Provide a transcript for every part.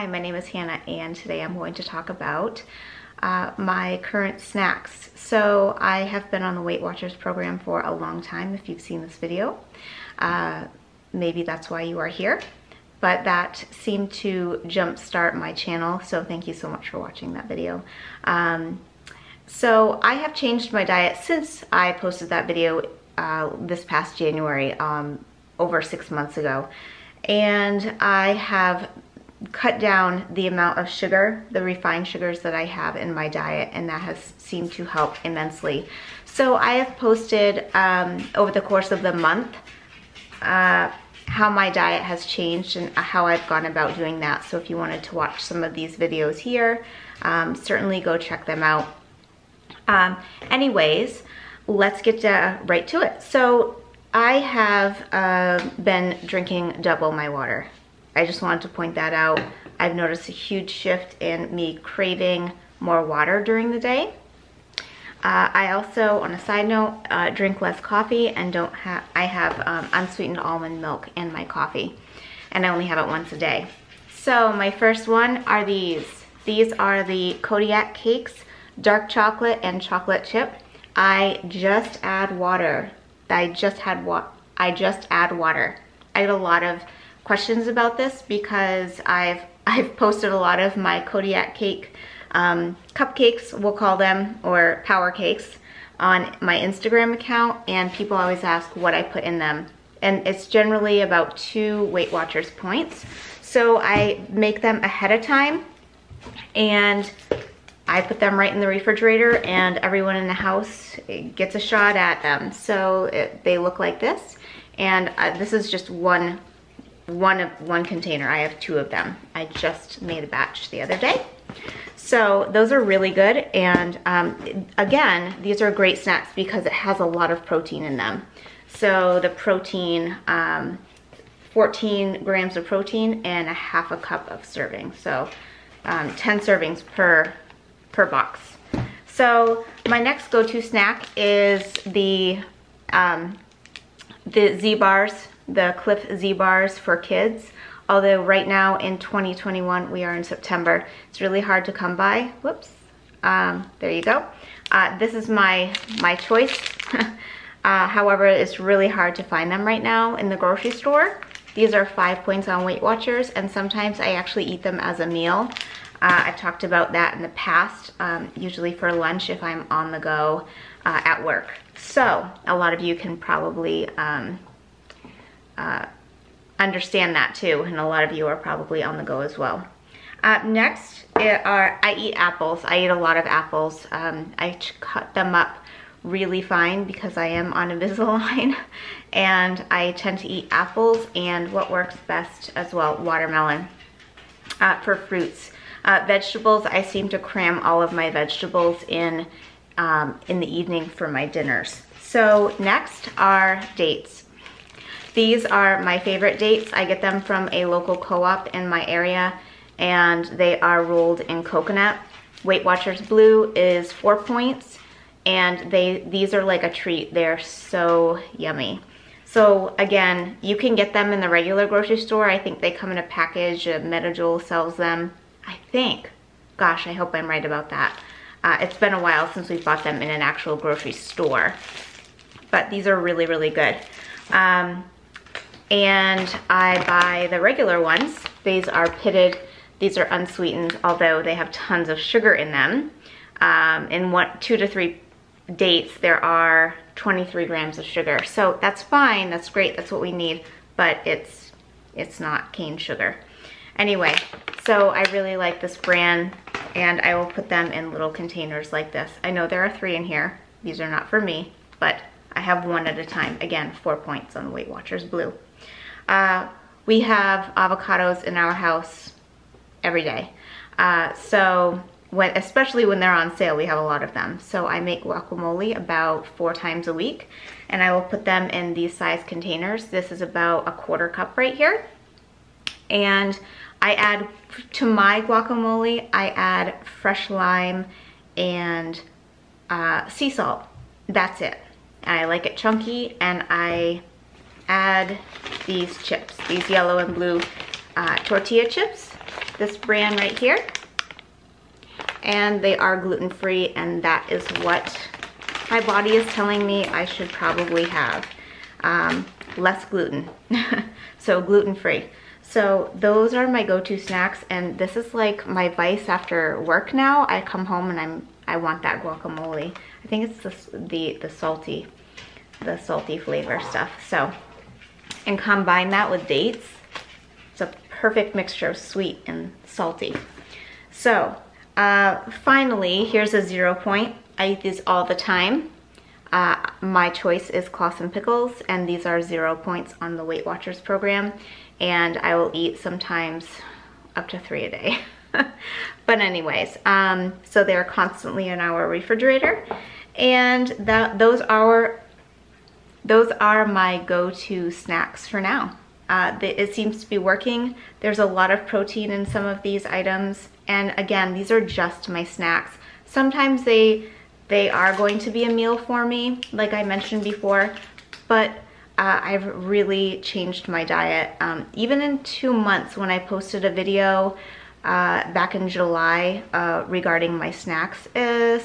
Hi, my name is Hannah and today I'm going to talk about my current snacks. So I have been on the Weight Watchers program for a long time if you've seen this video. Maybe that's why you are here, but that seemed to jumpstart my channel, so thank you so much for watching that video. So I have changed my diet since I posted that video this past January, over 6 months ago. And I have cut down the amount of sugar, the refined sugars that I have in my diet, and that has seemed to help immensely. So I have posted over the course of the month how my diet has changed and how I've gone about doing that. So if you wanted to watch some of these videos here, certainly go check them out. Anyways, let's get right to it. So I have been drinking double my water. I just wanted to point that out. I've noticed a huge shift in me craving more water during the day. I also, on a side note, drink less coffee and I have unsweetened almond milk in my coffee, and I only have it once a day. So my first one are these. These are the Kodiak cakes, dark chocolate and chocolate chip. I just add water. I just add water. I get a lot of questions about this because I've posted a lot of my Kodiak cake cupcakes, we'll call them, or power cakes, on my Instagram account, and people always ask what I put in them. And it's generally about 2 Weight Watchers points. So I make them ahead of time and I put them right in the refrigerator, and everyone in the house gets a shot at them. So they look like this, and this is just one container. I have 2 of them. I just made a batch the other day. So those are really good, and again, these are great snacks because it has a lot of protein in them. So the protein, 14 grams of protein and a half a cup of serving. So 10 servings per box. So my next go-to snack is the Z-bars, the Cliff Z-bars for kids. Although right now in 2021, we are in September, it's really hard to come by. Whoops, there you go. This is my choice. However, it's really hard to find them right now in the grocery store. These are 5 points on Weight Watchers, and sometimes I actually eat them as a meal. I've talked about that in the past, usually for lunch if I'm on the go at work. So a lot of you can probably understand that too, and a lot of you are probably on the go as well. Next I eat apples. I eat a lot of apples. I cut them up really fine because I am on Invisalign, and I tend to eat apples, and what works best as well, watermelon. For fruits. Vegetables, I seem to cram all of my vegetables in the evening for my dinners. So next are dates. These are my favorite dates. I get them from a local co-op in my area, and they are rolled in coconut. Weight Watchers Blue is 4 points, and these are like a treat. They're so yummy. So again, you can get them in the regular grocery store. I think they come in a package. Medjool sells them, I think. Gosh, I hope I'm right about that. It's been a while since we bought them in an actual grocery store, but these are really, really good. And I buy the regular ones. These are pitted. These are unsweetened, although they have tons of sugar in them. In 2 to 3 dates, there are 23 grams of sugar. So that's fine, that's great, that's what we need, but it's not cane sugar. Anyway, so I really like this brand, and I will put them in little containers like this. I know there are 3 in here. These are not for me, but I have 1 at a time. Again, 4 points on Weight Watchers Blue. We have avocados in our house every day. Especially when they're on sale, we have a lot of them. So I make guacamole about 4 times a week, and I will put them in these size containers. This is about a 1/4 cup right here. And I add, to my guacamole, I add fresh lime and sea salt. That's it. I like it chunky, and I add these chips, these yellow and blue tortilla chips. this brand right here. And they are gluten-free, and that is what my body is telling me I should probably have. Less gluten. So gluten-free. So those are my go-to snacks, and this is like my vice after work now. I come home and I want that guacamole. I think it's the salty flavor stuff. So, and combine that with dates. It's a perfect mixture of sweet and salty. So, finally, here's a 0 point. I eat these all the time. My choice is Claussen pickles, and these are 0 points on the Weight Watchers program, and I will eat sometimes up to 3 a day. But anyways, so they're constantly in our refrigerator, and those are my go-to snacks for now. It seems to be working. There's a lot of protein in some of these items, and again, these are just my snacks. Sometimes they are going to be a meal for me, like I mentioned before, but I've really changed my diet. Even in 2 months, when I posted a video back in July regarding my snacks,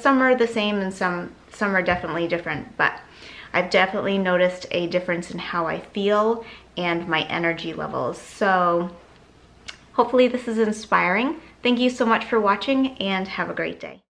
some are the same and some are definitely different, but I've definitely noticed a difference in how I feel and my energy levels. So hopefully this is inspiring. Thank you so much for watching, and have a great day.